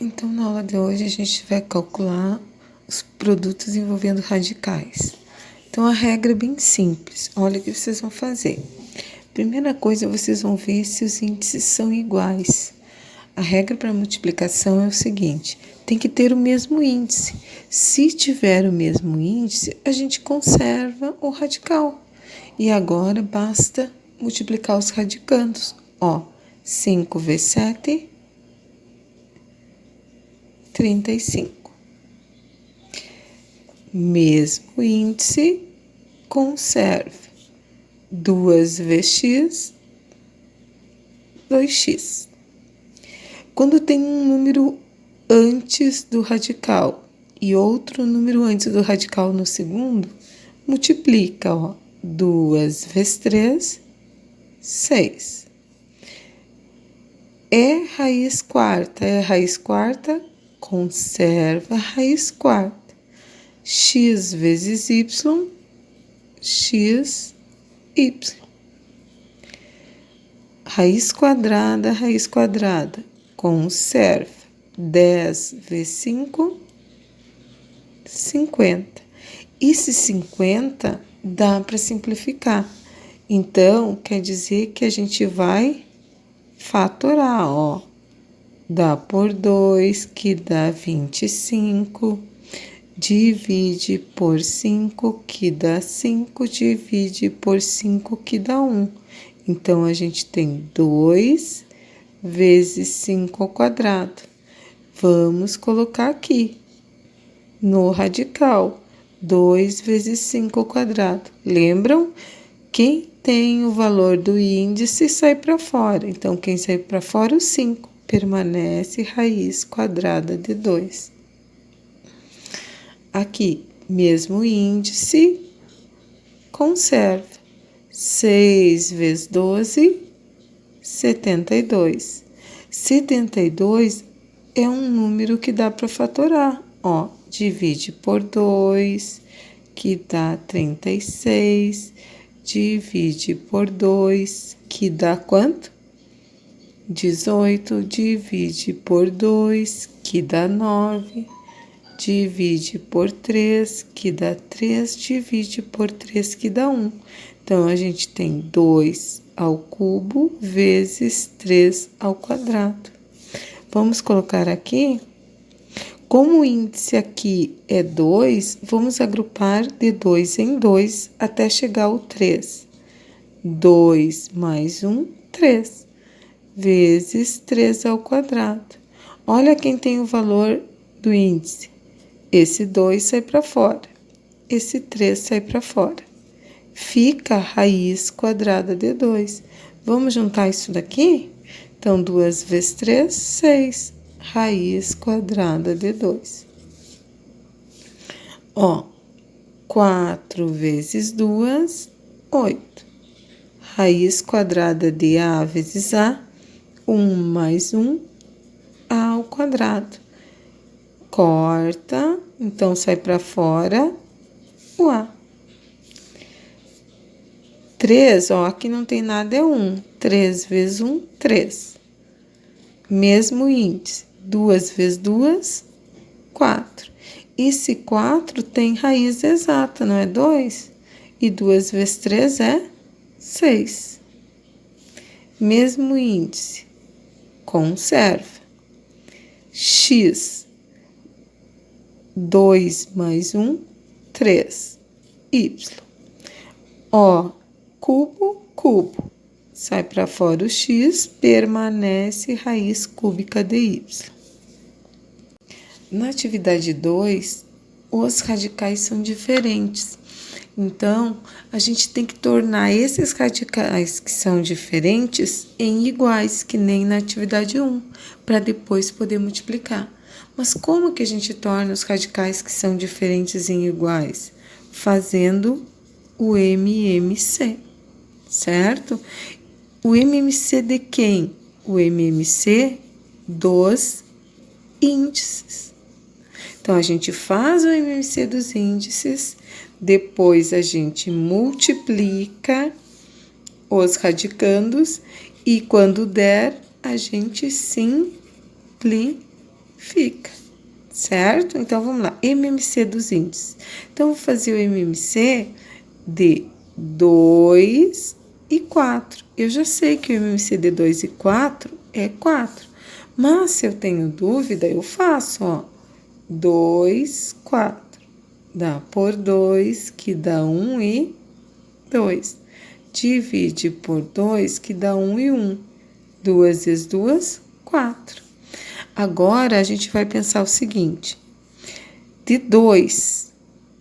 Então, na aula de hoje, a gente vai calcular os produtos envolvendo radicais. Então, a regra é bem simples. Olha o que vocês vão fazer. Primeira coisa, vocês vão ver se os índices são iguais. A regra para multiplicação é o seguinte: tem que ter o mesmo índice. Se tiver o mesmo índice, a gente conserva o radical. E agora basta multiplicar os radicandos. 5 vezes 7, 35. Mesmo índice, conserve 2 vezes x, 2x. Quando tem um número antes do radical e outro número antes do radical no segundo, multiplica, 2 vezes 3, 6. É raiz quarta, conserva a raiz quarta. X vezes y, x, y. Raiz quadrada, conserva. 10 vezes 5, 50. Esse 50 dá para simplificar. Então, quer dizer que a gente vai fatorar, Dá por 2, que dá 25. Divide por 5, que dá 5. Divide por 5, que dá 1. Então, a gente tem 2 vezes 5 ao quadrado. Vamos colocar aqui, no radical, 2 vezes 5 ao quadrado. Lembram? Quem tem o valor do índice sai para fora. Então, quem sai para fora, o 5. Permanece raiz quadrada de 2. Aqui, mesmo índice, conserva. 6 vezes 12, 72. 72 é um número que dá para fatorar. Divide por 2, que dá 36. Divide por 2, que dá quanto? 18. Divide por 2, que dá 9. Divide por 3, que dá 3. Divide por 3, que dá 1. Então, a gente tem 2 ao cubo vezes 3 ao quadrado. Vamos colocar aqui. Como o índice aqui é 2, vamos agrupar de 2 em 2 até chegar ao 3. 2 mais 1, 3. Vezes 3 ao quadrado. Olha quem tem o valor do índice. Esse 2 sai para fora. Esse 3 sai para fora. Fica a raiz quadrada de 2. Vamos juntar isso daqui? Então, 2 vezes 3, 6. Raiz quadrada de 2. 4 vezes 2, 8. Raiz quadrada de A vezes A, 1 mais 1, A ao quadrado. Corta, então sai para fora o A. 3, aqui não tem nada, é 1. 3 vezes 1, 3. Mesmo índice. 2 vezes 2, 4. Esse 4 tem raiz exata, não é 2? E 2 vezes 3 é 6. Mesmo índice. Conserva. X. 2 mais 1, 3. Y. Cubo. Sai para fora o x, permanece raiz cúbica de y. Na atividade 2, os radicais são diferentes. Então, a gente tem que tornar esses radicais que são diferentes em iguais, que nem na atividade 1, para depois poder multiplicar. Mas como que a gente torna os radicais que são diferentes em iguais? Fazendo o MMC, certo? O MMC de quem? O MMC dos índices. Então, a gente faz o MMC dos índices, depois a gente multiplica os radicandos e quando der, a gente simplifica. fica, certo? Então, vamos lá, MMC dos índices. Então, vou fazer o MMC de 2 e 4. Eu já sei que o MMC de 2 e 4 é 4, mas se eu tenho dúvida, eu faço, ó, 2, 4. Dá por 2, que dá 1 e 2. Divide por 2, que dá 1 e 1. 2 vezes 2, 4. Agora, a gente vai pensar o seguinte. De 2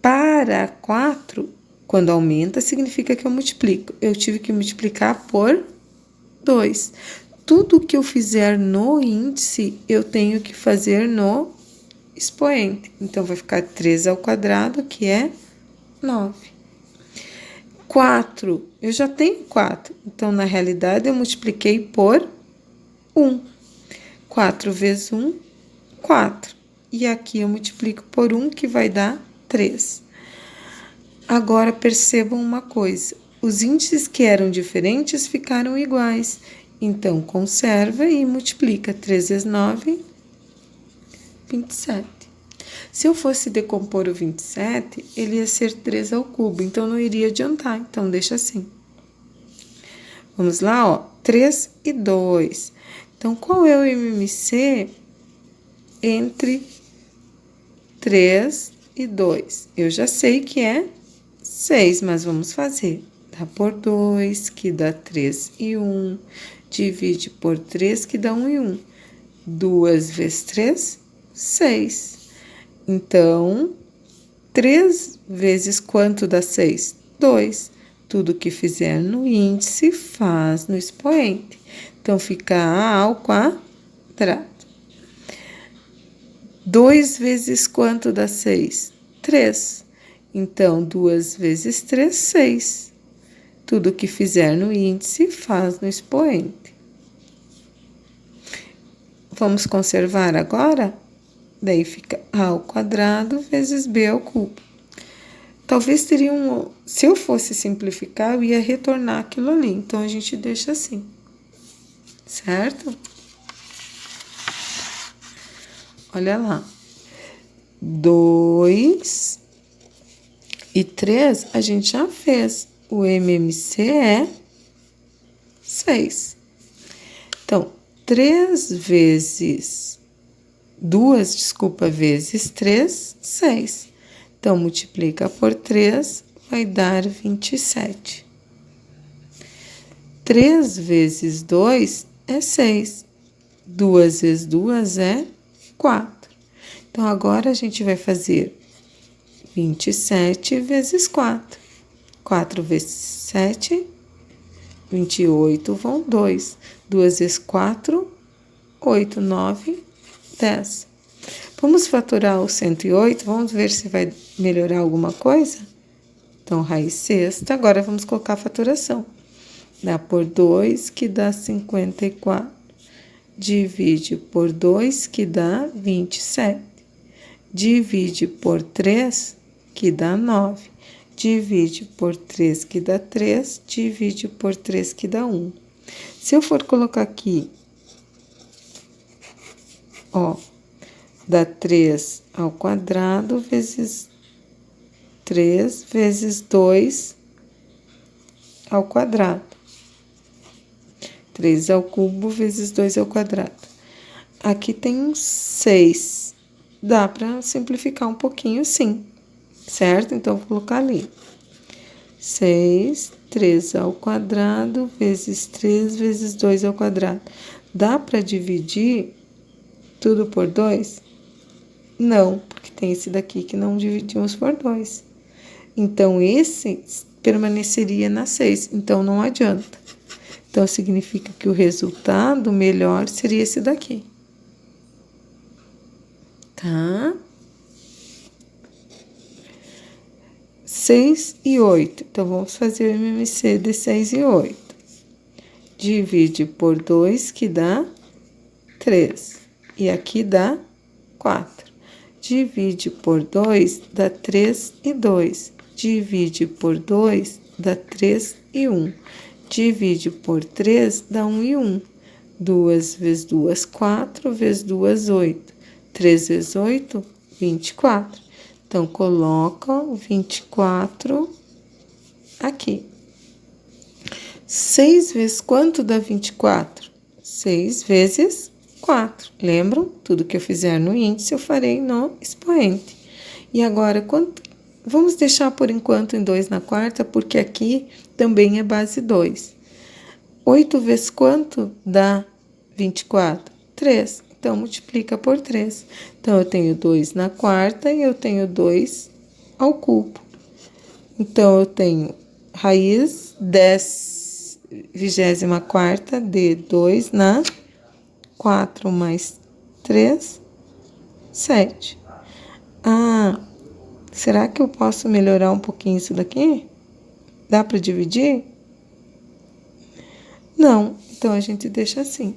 para 4, quando aumenta, significa que eu multiplico. Eu tive que multiplicar por 2. Tudo que eu fizer no índice, eu tenho que fazer no expoente. Então, vai ficar 3 ao quadrado, que é 9. 4, eu já tenho 4. Então, na realidade, eu multipliquei por 1. 4 vezes 1, 4. E aqui eu multiplico por 1, que vai dar 3. Agora, percebam uma coisa. Os índices que eram diferentes ficaram iguais. Então, conserva e multiplica. 3 vezes 9, 27. Se eu fosse decompor o 27, ele ia ser 3 ao cubo. Então, não iria adiantar. Então, deixa assim. Vamos lá, ó. 3 e 2. Então, qual é o MMC entre 3 e 2? Eu já sei que é 6, mas vamos fazer. Dá por 2, que dá 3 e 1. Divide por 3, que dá 1 e 1. 2 vezes 3, 6. Então, 3 vezes quanto dá 6? 2. Tudo que fizer no índice, faz no expoente. Então, fica A ao quadrado. 2 vezes quanto dá 6? 3. Então, 2 vezes 3, 6. Tudo que fizer no índice, faz no expoente. Vamos conservar agora? Daí fica A ao quadrado vezes B ao cubo. Talvez teria se eu fosse simplificar, eu ia retornar aquilo ali. Então, a gente deixa assim. Certo? Olha lá. 2 e 3, a gente já fez. O MMC é 6. Então, 3 vezes 2, vezes 3, 6. Então, multiplica por 3, vai dar 27. 3 vezes 2 é 6. 2 vezes 2 é 4. Então, agora a gente vai fazer 27 vezes 4. 4 vezes 7, 28, vão 2. 2 vezes 4, 8, 9, 10. Vamos fatorar o 108, vamos ver se vai melhorar alguma coisa? Então, raiz sexta, agora vamos colocar a fatoração. Dá por 2, que dá 54. Divide por 2, que dá 27. Divide por 3, que dá 9. Divide por 3, que dá 3. Divide por 3, que dá 1. Se eu for colocar aqui, ó, dá 3 ao quadrado vezes 3 vezes 2 ao quadrado. 3 ao cubo vezes 2 ao quadrado. Aqui tem um 6. Dá para simplificar um pouquinho, sim. Certo? Então, vou colocar ali. 6, 3 ao quadrado, vezes 3, vezes 2 ao quadrado. Dá para dividir tudo por 2? Não, porque tem esse daqui que não dividimos por 2. Então, esse permaneceria na 6. Então, não adianta. Então, significa que o resultado melhor seria esse daqui. Tá? 6 e 8. Então, vamos fazer o MMC de 6 e 8. Divide por 2, que dá 3. E aqui dá 4. Divide por 2, dá 3 e 2. Divide por 2, dá 3 e 1. Divide por 3, dá 1 e 1. 2 vezes 2, 4. Vezes 2, 8. 3 vezes 8, 24. Então, coloca o 24 aqui. 6 vezes quanto dá 24? 6 vezes 4. Lembram? Tudo que eu fizer no índice, eu farei no expoente. E agora, vamos deixar por enquanto em 2 na quarta, porque aqui também é base 2. 8 vezes quanto dá 24? 3. Então, multiplica por 3. Então, eu tenho 2 na quarta e eu tenho 2 ao cubo. Então, eu tenho raiz 10/24 de 2 na 4 mais 3, 7. Ah, será que eu posso melhorar um pouquinho isso daqui? Dá para dividir? Não, então a gente deixa assim.